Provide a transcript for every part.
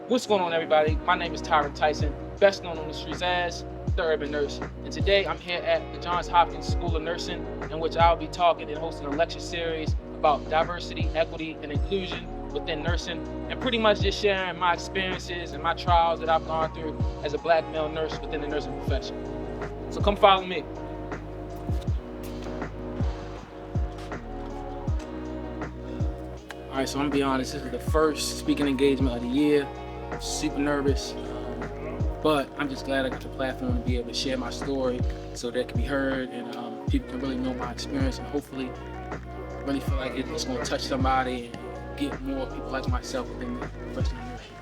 What's going on, everybody? My name is Tyron Tyson, best known on the streets as the Urban Nurse. And today I'm here at the Johns Hopkins School of Nursing, in which I'll be talking and hosting a lecture series about diversity, equity, and inclusion within nursing, and pretty much just sharing my experiences and my trials that I've gone through as a black male nurse within the nursing profession. So come follow me. All right, so I'm gonna be honest, this is the first speaking engagement of the year. I'm super nervous, but I'm just glad I got the platform to be able to share my story so that it can be heard and people can really know my experience and hopefully really feel like it's gonna touch somebody and get more people like myself within the professional nursing.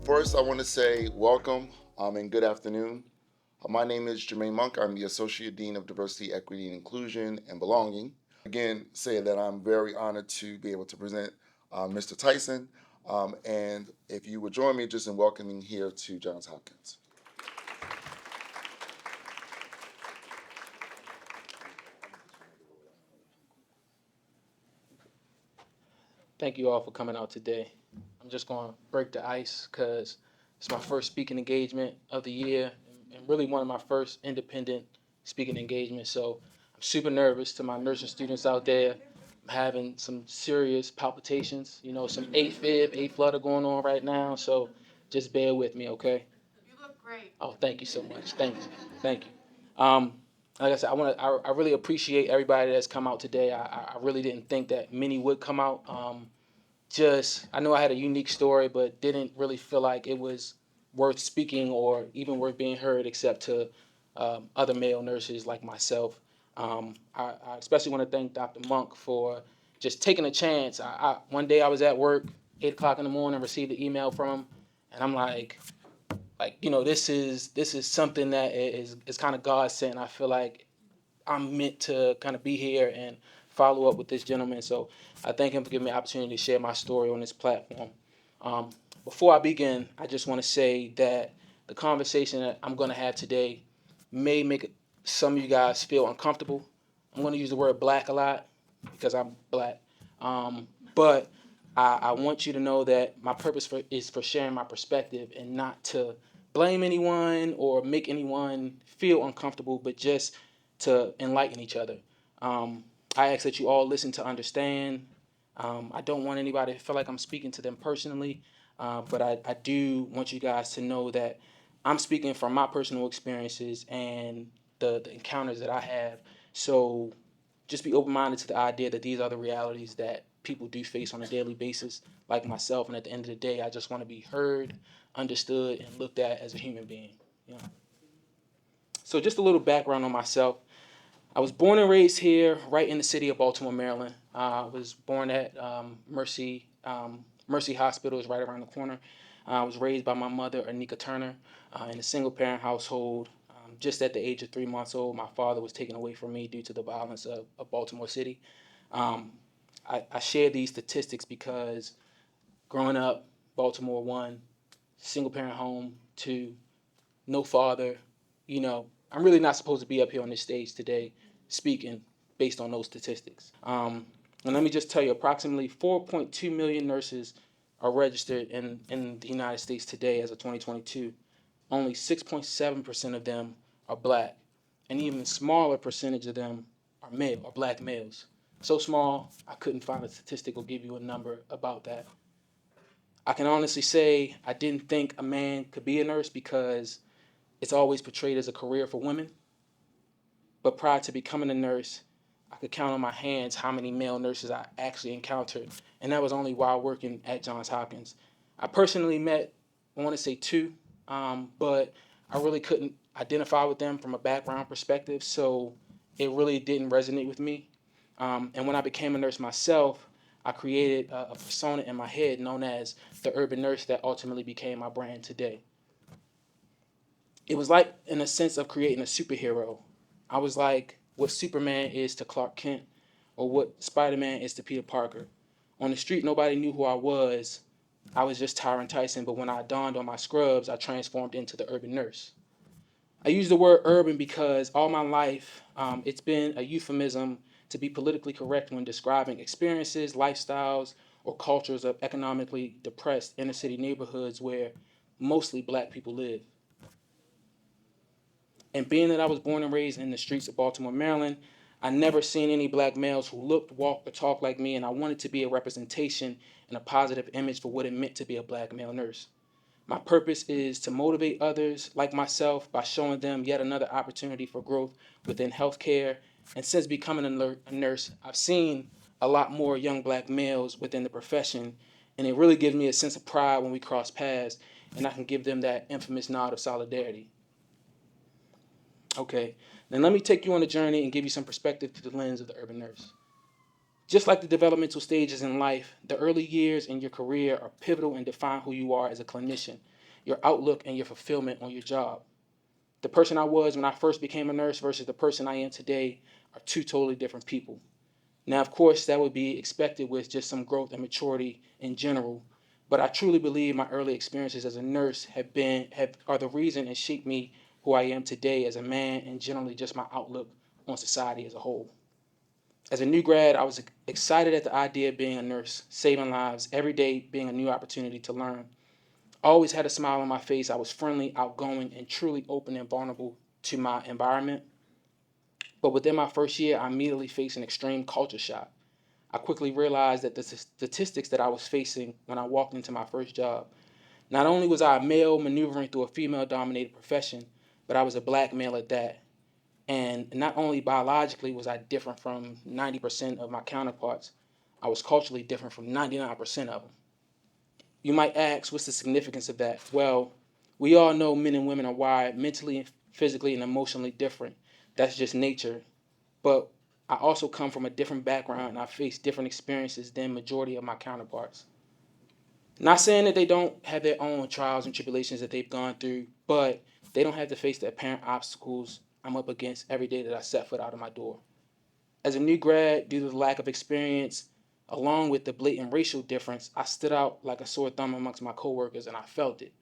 First, I want to say welcome and good afternoon. My name is Jermaine Monk. I'm the Associate Dean of Diversity, Equity, and Inclusion and Belonging. Again, say that I'm very honored to be able to present Mr. Tyson. And if you would join me just in welcoming here to Johns Hopkins. Thank you all for coming out today. I'm just gonna break the ice because it's my first speaking engagement of the year and really one of my first independent speaking engagements. So I'm super nervous to my nursing students out there. I'm having some serious palpitations, some A-fib, A-flutter going on right now. So just bear with me, okay? You look great. Oh, thank you so much. Thank you. Like I said, I really appreciate everybody that's come out today. I really didn't think that many would come out. I know I had a unique story, but didn't really feel like it was worth speaking or even worth being heard, except to other male nurses like myself. I especially want to thank Dr. Monk for just taking a chance. One day I was at work, 8 o'clock in the morning, received an email from him, and I'm this is something that is kind of God sent. I feel like I'm meant to kind of be here and follow up with this gentleman. So I thank him for giving me the opportunity to share my story on this platform. Um, Before I begin, I just want to say that the conversation that I'm going to have today may make some of you guys feel uncomfortable. I'm going to use the word black a lot because I'm black. But I want you to know that my is for sharing my perspective and not to blame anyone or make anyone feel uncomfortable, but just to enlighten each other. Um, I ask that you all listen to understand. I don't want anybody to feel like I'm speaking to them personally, but I do want you guys to know that I'm speaking from my personal experiences and the encounters that I have. So just be open minded to the idea that these are the realities that people do face on a daily basis, like myself. And at the end of the day, I just want to be heard, understood, and looked at as a human being. You know? So just a little background on myself. I was born and raised here, right in the city of Baltimore, Maryland. I was born at Mercy Hospital, is right around the corner. I was raised by my mother, Anika Turner, in a single-parent household. Just at the age of 3 months old, my father was taken away from me due to the violence of Baltimore City. Um, I share these statistics because growing up, Baltimore, one, single-parent home, two, no father, I'm really not supposed to be up here on this stage today speaking based on those statistics. And let me just tell you, approximately 4.2 million nurses are registered in the United States today as of 2022. Only 6.7% of them are black, and even smaller percentage of them are male or black males. So small, I couldn't find a statistic or give you a number about that. I can honestly say I didn't think a man could be a nurse because it's always portrayed as a career for women. But prior to becoming a nurse, I could count on my hands how many male nurses I actually encountered, and that was only while working at Johns Hopkins. I personally met, I want to say two, but I really couldn't identify with them from a background perspective. So it really didn't resonate with me. And when I became a nurse myself, I created a persona in my head known as the urban nurse that ultimately became my brand today. It was like in a sense of creating a superhero. I was like what Superman is to Clark Kent or what Spider-Man is to Peter Parker. On the street, nobody knew who I was. I was just Tyron Tyson, but when I donned on my scrubs, I transformed into the urban nurse. I use the word urban because all my life it's been a euphemism to be politically correct when describing experiences, lifestyles, or cultures of economically depressed inner city neighborhoods where mostly black people live. And being that I was born and raised in the streets of Baltimore, Maryland, I never seen any black males who looked, walked, or talked like me, and I wanted to be a representation and a positive image for what it meant to be a black male nurse. My purpose is to motivate others like myself by showing them yet another opportunity for growth within healthcare. And since becoming a nurse, I've seen a lot more young black males within the profession, and it really gives me a sense of pride when we cross paths and I can give them that infamous nod of solidarity. Okay, then let me take you on a journey and give you some perspective through the lens of the urban nurse. Just like the developmental stages in life, the early years in your career are pivotal and define who you are as a clinician, your outlook and your fulfillment on your job. The person I was when I first became a nurse versus the person I am today are two totally different people. Now, of course, that would be expected with just some growth and maturity in general, but I truly believe my early experiences as a nurse are the reason and shaped me who I am today as a man and generally just my outlook on society as a whole. As a new grad, I was excited at the idea of being a nurse, saving lives, every day being a new opportunity to learn. I always had a smile on my face. I was friendly, outgoing, and truly open and vulnerable to my environment. But within my first year, I immediately faced an extreme culture shock. I quickly realized that the statistics that I was facing when I walked into my first job, not only was I a male maneuvering through a female dominated profession, but I was a black male at that. And not only biologically was I different from 90% of my counterparts, I was culturally different from 99% of them. You might ask, what's the significance of that? Well, we all know men and women are wired mentally, physically, and emotionally different. That's just nature. But I also come from a different background and I face different experiences than majority of my counterparts. Not saying that they don't have their own trials and tribulations that they've gone through, but they don't have to face the apparent obstacles I'm up against every day that I set foot out of my door. As a new grad, due to the lack of experience, along with the blatant racial difference, I stood out like a sore thumb amongst my coworkers and I felt it.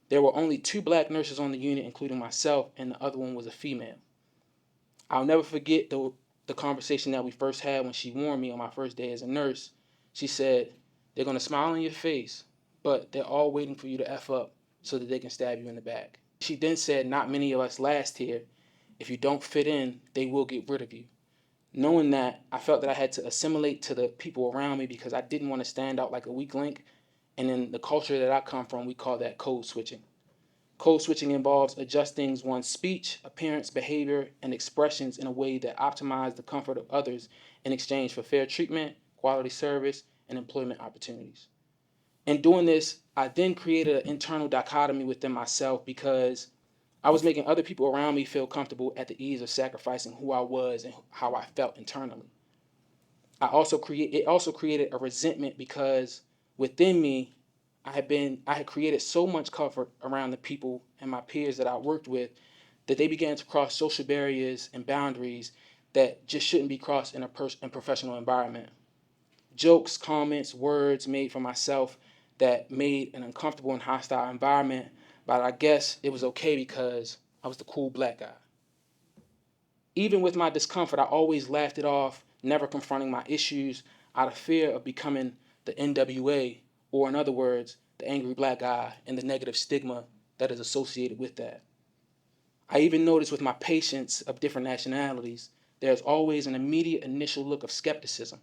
There were only two black nurses on the unit, including myself, and the other one was a female. I'll never forget the conversation that we first had when she warned me on my first day as a nurse. She said, they're going to smile in your face, but they're all waiting for you to F up so that they can stab you in the back. She then said, not many of us last here. If you don't fit in, they will get rid of you. Knowing that, I felt that I had to assimilate to the people around me because I didn't want to stand out like a weak link. And in the culture that I come from, we call that code switching. Code switching involves adjusting one's speech, appearance, behavior, and expressions in a way that optimize the comfort of others in exchange for fair treatment, quality service, and employment opportunities. In doing this, I then created an internal dichotomy within myself because I was making other people around me feel comfortable at the ease of sacrificing who I was and how I felt internally. It also created a resentment because within me I had created so much comfort around the people and my peers that I worked with that they began to cross social barriers and boundaries that just shouldn't be crossed in in professional environment. Jokes, comments, words made for myself that made an uncomfortable and hostile environment, but I guess it was okay because I was the cool black guy. Even with my discomfort, I always laughed it off, never confronting my issues out of fear of becoming the NWA, or in other words, the angry black guy and the negative stigma that is associated with that. I even noticed with my patients of different nationalities, there's always an immediate initial look of skepticism,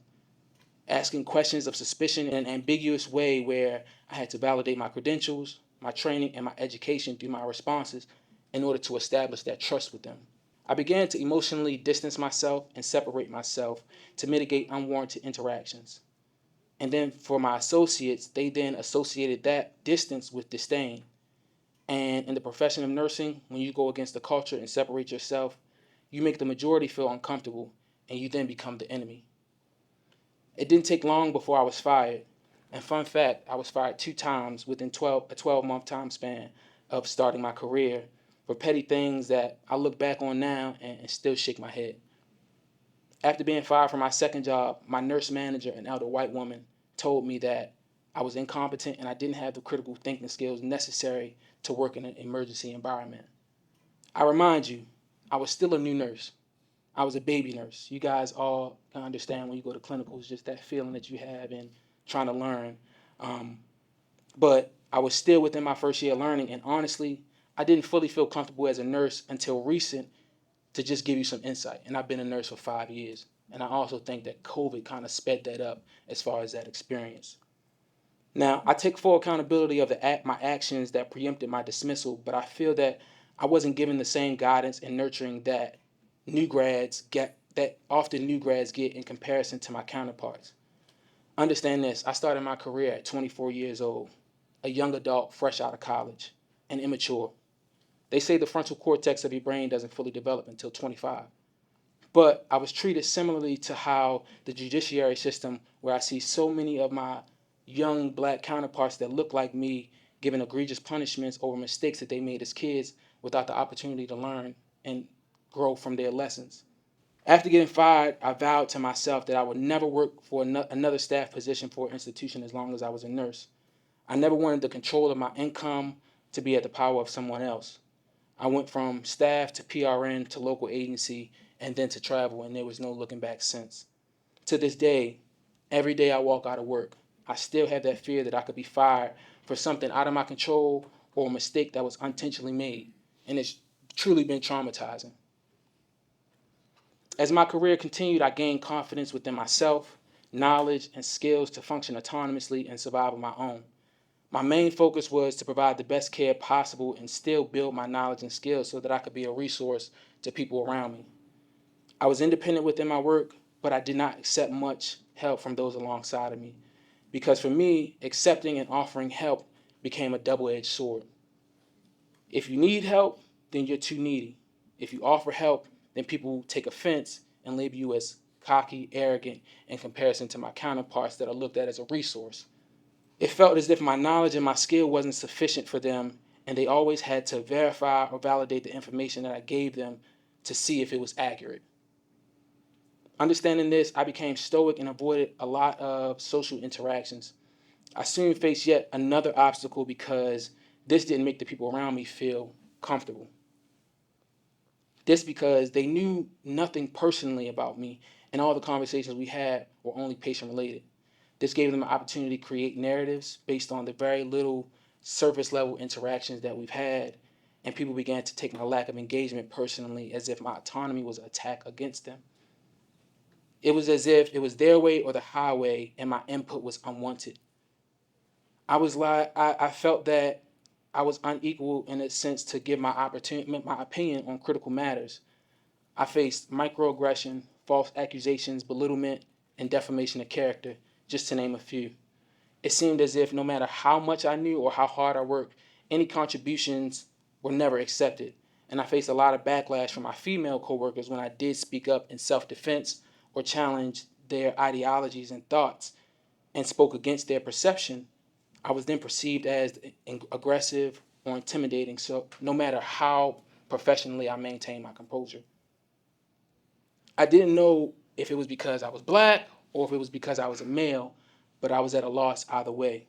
asking questions of suspicion in an ambiguous way where I had to validate my credentials, my training, and my education through my responses in order to establish that trust with them. I began to emotionally distance myself and separate myself to mitigate unwarranted interactions. And then for my associates, they then associated that distance with disdain. And in the profession of nursing, when you go against the culture and separate yourself, you make the majority feel uncomfortable, and you then become the enemy. It didn't take long before I was fired. And fun fact, I was fired 2 times within a 12-month time span of starting my career for petty things that I look back on now and still shake my head. After being fired from my second job, my nurse manager, an elder white woman, told me that I was incompetent and I didn't have the critical thinking skills necessary to work in an emergency environment. I remind you, I was still a new nurse. I was a baby nurse. You guys all can understand when you go to clinicals, just that feeling that you have in trying to learn. Um, but I was still within my first year of learning, and honestly, I didn't fully feel comfortable as a nurse until recent. To just give you some insight, and I've been a nurse for 5 years, and I also think that COVID kind of sped that up as far as that experience. Now, I take full accountability of my actions that preempted my dismissal, but I feel that I wasn't given the same guidance and nurturing that new grads get in comparison to my counterparts. Understand this: I started my career at 24 years old, a young adult fresh out of college, and immature. They say the frontal cortex of your brain doesn't fully develop until 25. But I was treated similarly to how the judiciary system, where I see so many of my young black counterparts that look like me given egregious punishments over mistakes that they made as kids without the opportunity to learn and grow from their lessons. After getting fired, I vowed to myself that I would never work for another staff position for an institution as long as I was a nurse. I never wanted the control of my income to be at the power of someone else. I went from staff to PRN to local agency and then to travel, and there was no looking back since. To this day, every day I walk out of work, I still have that fear that I could be fired for something out of my control or a mistake that was unintentionally made, and it's truly been traumatizing. As my career continued, I gained confidence within myself, knowledge, and skills to function autonomously and survive on my own. My main focus was to provide the best care possible and still build my knowledge and skills so that I could be a resource to people around me. I was independent within my work, but I did not accept much help from those alongside of me. Because for me, accepting and offering help became a double edged sword. If you need help, then you're too needy. If you offer help, then people take offense and label you as cocky, arrogant in comparison to my counterparts that are looked at as a resource. It felt as if my knowledge and my skill wasn't sufficient for them, and they always had to verify or validate the information that I gave them to see if it was accurate. Understanding this, I became stoic and avoided a lot of social interactions. I soon faced yet another obstacle because this didn't make the people around me feel comfortable. This because they knew nothing personally about me, and all the conversations we had were only patient related. This gave them an opportunity to create narratives based on the very little surface level interactions that we've had, and people began to take my lack of engagement personally as if my autonomy was an attack against them. It was as if it was their way or the highway, and my input was unwanted. I felt that I was unequal in a sense to give my opinion on critical matters. I faced microaggression, false accusations, belittlement, and defamation of character, just to name a few. It seemed as if no matter how much I knew or how hard I worked, any contributions were never accepted. And I faced a lot of backlash from my female coworkers when I did speak up in self-defense or challenge their ideologies and thoughts and spoke against their perception. I was then perceived as aggressive or intimidating. So no matter how professionally I maintained my composure, I didn't know if it was because I was black or if it was because I was a male, but I was at a loss either way.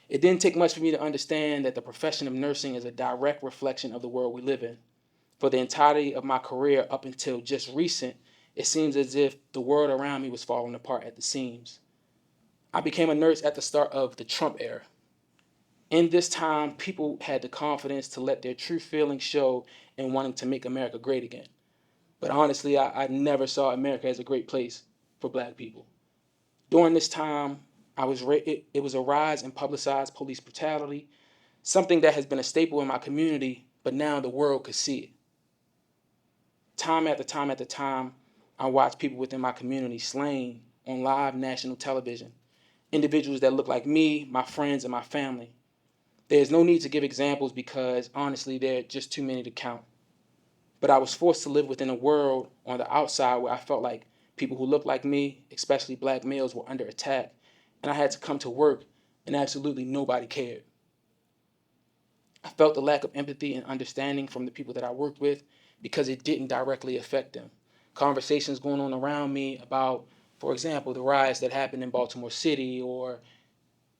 It didn't take much for me to understand that the profession of nursing is a direct reflection of the world we live in. For the entirety of my career up until just recent, it seems as if the world around me was falling apart at the seams. I became a nurse at the start of the Trump era. In this time, people had the confidence to let their true feelings show in wanting to make America great again. But honestly, I never saw America as a great place for black people. During this time, it was a rise in publicized police brutality, something that has been a staple in my community, but now the world could see it. Time after time after time, I watched people within my community slain on live national television. Individuals that look like me, my friends, and my family. There's no need to give examples because honestly, there are just too many to count. But I was forced to live within a world on the outside where I felt like people who looked like me, especially black males, were under attack. And I had to come to work and absolutely nobody cared. I felt the lack of empathy and understanding from the people that I worked with because it didn't directly affect them. Conversations going on around me about, for example, the riots that happened in Baltimore City, or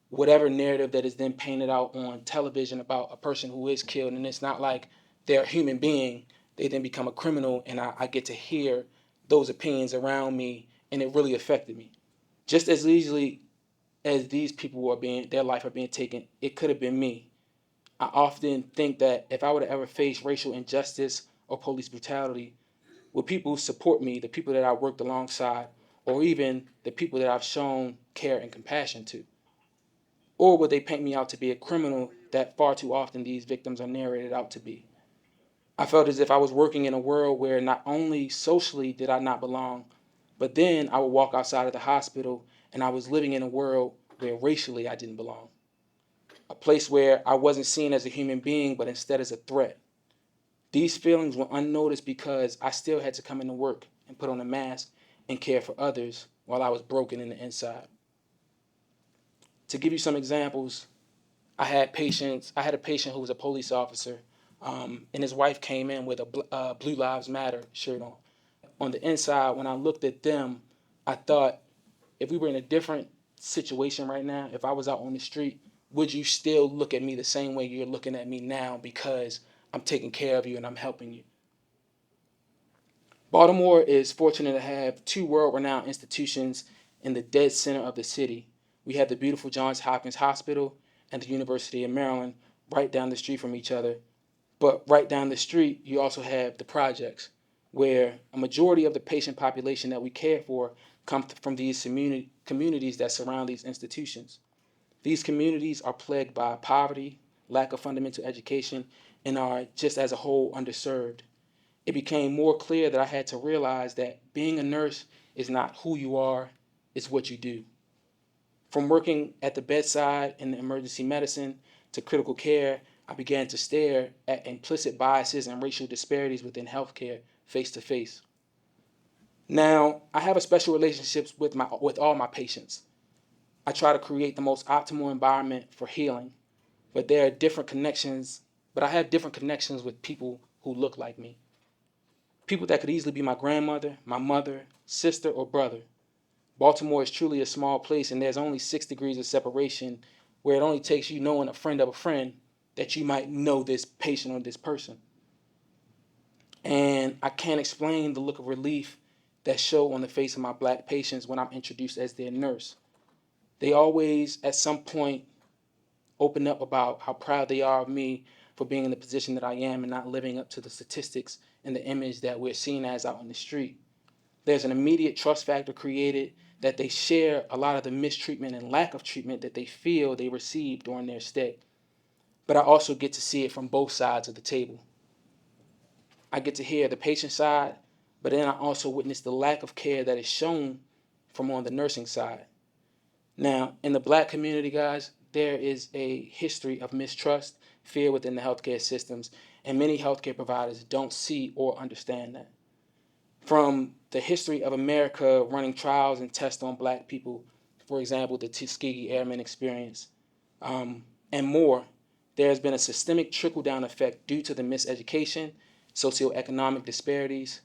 whatever narrative that is then painted out on television about a person who is killed, and it's not like they're a human being, they then become a criminal, and I get to hear those opinions around me, and it really affected me. Just as easily as these people were being, their life are being taken, it could have been me. I often think that if I would have ever faced racial injustice or police brutality, would people support me, the people that I worked alongside, or even the people that I've shown care and compassion to? Or would they paint me out to be a criminal that far too often these victims are narrated out to be? I felt as if I was working in a world where not only socially did I not belong, but then I would walk outside of the hospital and I was living in a world where racially I didn't belong. A place where I wasn't seen as a human being, but instead as a threat. These feelings were unnoticed because I still had to come into work and put on a mask and care for others while I was broken in the inside. To give you some examples, I had a patient who was a police officer, and his wife came in with a Blue Lives Matter shirt on. On the inside, when I looked at them, I thought, if we were in a different situation right now, if I was out on the street, would you still look at me the same way you're looking at me now because I'm taking care of you and I'm helping you? Baltimore is fortunate to have two world-renowned institutions in the dead center of the city. We have the beautiful Johns Hopkins Hospital and the University of Maryland right down the street from each other. But right down the street, you also have the projects, where a majority of the patient population that we care for come from these communities that surround these institutions. These communities are plagued by poverty, lack of fundamental education, and are just as a whole underserved. It became more clear that I had to realize that being a nurse is not who you are, it's what you do. From working at the bedside in the emergency medicine to critical care, I began to stare at implicit biases and racial disparities within healthcare face to face. Now, I have a special relationship with all my patients. I try to create the most optimal environment for healing, but there are different connections, but I have different connections with people who look like me. People that could easily be my grandmother, my mother, sister, or brother. Baltimore is truly a small place, and there's only 6 degrees of separation, where it only takes you knowing a friend of a friend that you might know this patient or this person. And I can't explain the look of relief that show on the face of my black patients when I'm introduced as their nurse. They always, at some point, open up about how proud they are of me for being in the position that I am and not living up to the statistics and the image that we're seen as out in the street. There's an immediate trust factor created that they share a lot of the mistreatment and lack of treatment that they feel they received during their stay. But I also get to see it from both sides of the table. I get to hear the patient side, but then I also witness the lack of care that is shown from on the nursing side. Now, in the black community, guys, there is a history of mistrust, fear within the healthcare systems, and many healthcare providers don't see or understand that. From the history of America running trials and tests on black people, for example, the Tuskegee Airmen experience, and more, there has been a systemic trickle-down effect due to the miseducation, socioeconomic disparities,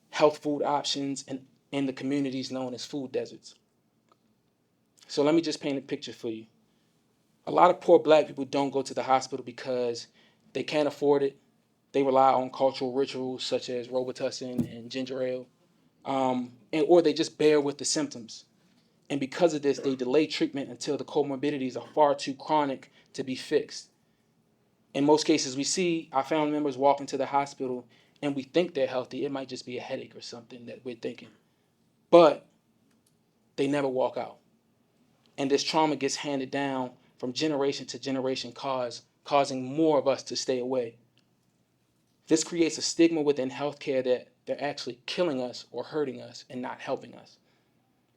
health food options, and in the communities known as food deserts. So let me just paint a picture for you. A lot of poor black people don't go to the hospital because they can't afford it. They rely on cultural rituals such as Robitussin and ginger ale, or they just bear with the symptoms. And because of this, they delay treatment until the comorbidities are far too chronic to be fixed. In most cases, we see our family members walk into the hospital and we think they're healthy. It might just be a headache or something that we're thinking. But they never walk out. And this trauma gets handed down from generation to generation, causing more of us to stay away. This creates a stigma within healthcare that they're actually killing us or hurting us and not helping us.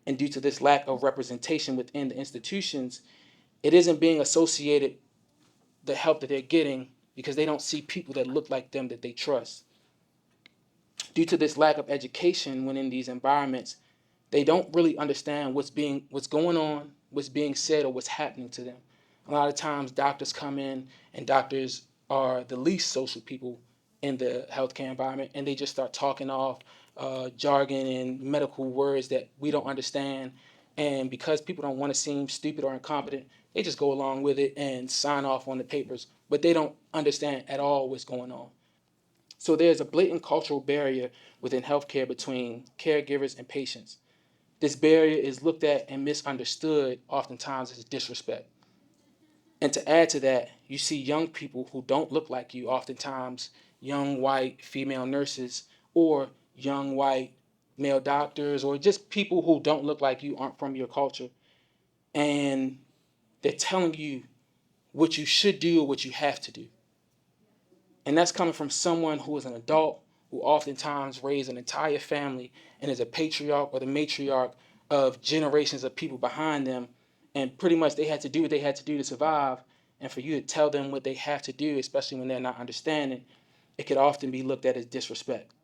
And due to this lack of representation within the institutions, it isn't being associated the help that they're getting because they don't see people that look like them that they trust. Due to this lack of education when in these environments, they don't really understand what's going on, what's being said, or what's happening to them. A lot of times doctors come in, and doctors are the least social people in the healthcare environment, and they just start talking off jargon and medical words that we don't understand. And because people don't want to seem stupid or incompetent, they just go along with it and sign off on the papers, but they don't understand at all what's going on. So there's a blatant cultural barrier within healthcare between caregivers and patients. This barrier is looked at and misunderstood oftentimes as disrespect. And to add to that, you see young people who don't look like you, oftentimes young white female nurses or young white male doctors, or just people who don't look like you, aren't from your culture. And they're telling you what you should do or what you have to do. And that's coming from someone who is an adult, who oftentimes raised an entire family and is a patriarch or the matriarch of generations of people behind them. And pretty much they had to do what they had to do to survive. And for you to tell them what they have to do, especially when they're not understanding, it could often be looked at as disrespect.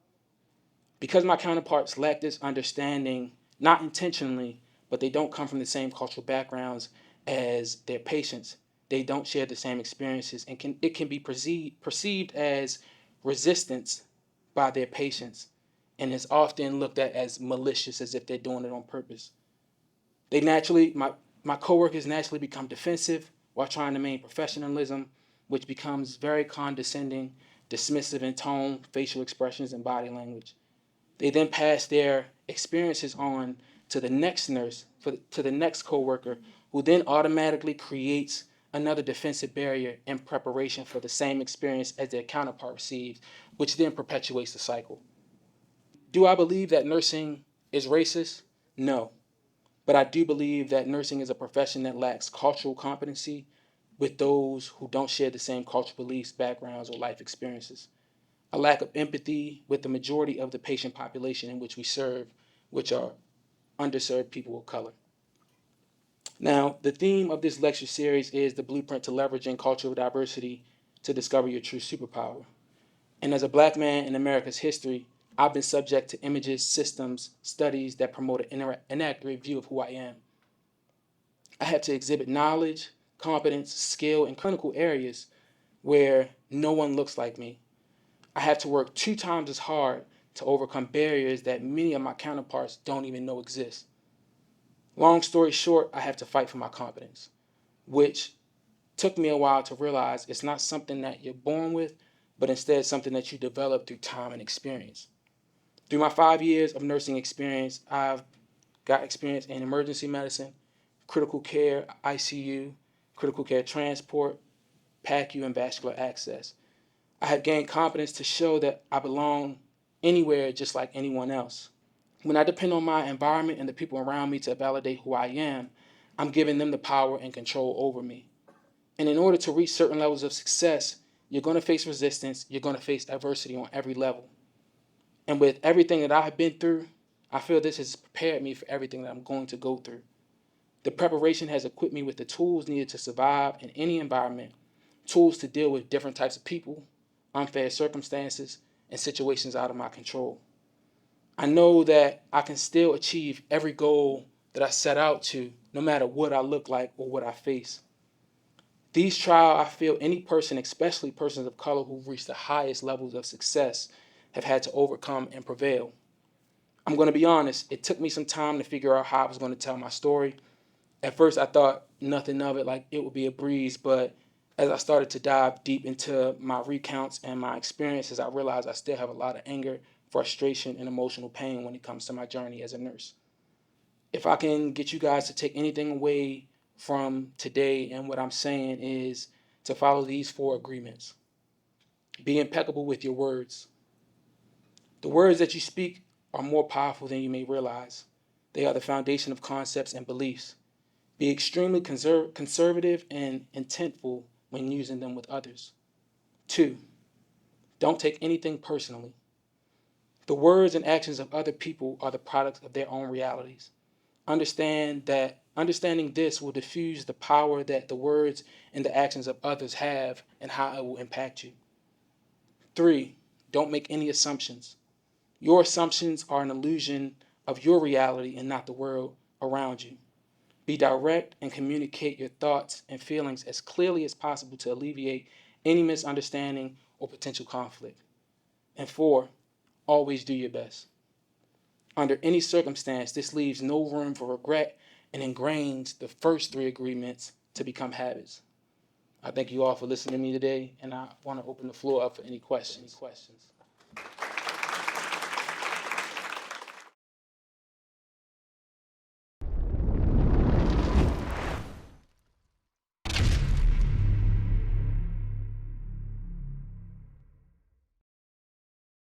Because my counterparts lack this understanding, not intentionally, but they don't come from the same cultural backgrounds as their patients. They don't share the same experiences, and it can be perceived as resistance by their patients, and is often looked at as malicious, as if they're doing it on purpose. They naturally, my coworkers naturally become defensive while trying to maintain professionalism, which becomes very condescending, dismissive in tone, facial expressions, and body language. They then pass their experiences on to the next nurse, to the next coworker, who then automatically creates another defensive barrier in preparation for the same experience as their counterpart receives, which then perpetuates the cycle. Do I believe that nursing is racist? No. But I do believe that nursing is a profession that lacks cultural competency with those who don't share the same cultural beliefs, backgrounds, or life experiences. A lack of empathy with the majority of the patient population in which we serve, which are underserved people of color. Now, the theme of this lecture series is the blueprint to leveraging cultural diversity to discover your true superpower. And as a black man in America's history, I've been subject to images, systems, studies that promote an inaccurate view of who I am. I had to exhibit knowledge, competence, skill in clinical areas where no one looks like me. I have to work 2 times as hard to overcome barriers that many of my counterparts don't even know exist. Long story short, I have to fight for my competence, which took me a while to realize it's not something that you're born with, but instead something that you develop through time and experience. Through my 5 years of nursing experience, I've got experience in emergency medicine, critical care, ICU, critical care transport, PACU, and vascular access. I have gained confidence to show that I belong anywhere just like anyone else. When I depend on my environment and the people around me to validate who I am, I'm giving them the power and control over me. And in order to reach certain levels of success, you're going to face resistance, you're going to face adversity on every level. And with everything that I have been through, I feel this has prepared me for everything that I'm going to go through. The preparation has equipped me with the tools needed to survive in any environment, tools to deal with different types of people, unfair circumstances, and situations out of my control. I know that I can still achieve every goal that I set out to, no matter what I look like or what I face. These trials, I feel any person, especially persons of color who've reached the highest levels of success, have had to overcome and prevail. I'm going to be honest, it took me some time to figure out how I was going to tell my story. At first, I thought nothing of it, like it would be a breeze, but as I started to dive deep into my recounts and my experiences, I realized I still have a lot of anger, frustration, and emotional pain when it comes to my journey as a nurse. If I can get you guys to take anything away from today and what I'm saying is to follow these 4 agreements. Be impeccable with your words. The words that you speak are more powerful than you may realize. They are the foundation of concepts and beliefs. Be extremely conservative and intentful when using them with others. 2, don't take anything personally. The words and actions of other people are the products of their own realities. Understanding this will diffuse the power that the words and the actions of others have and how it will impact you. 3, don't make any assumptions. Your assumptions are an illusion of your reality and not the world around you. Be direct and communicate your thoughts and feelings as clearly as possible to alleviate any misunderstanding or potential conflict. And 4, always do your best. Under any circumstance, this leaves no room for regret and ingrains the first 3 agreements to become habits. I thank you all for listening to me today, and I want to open the floor up for any questions.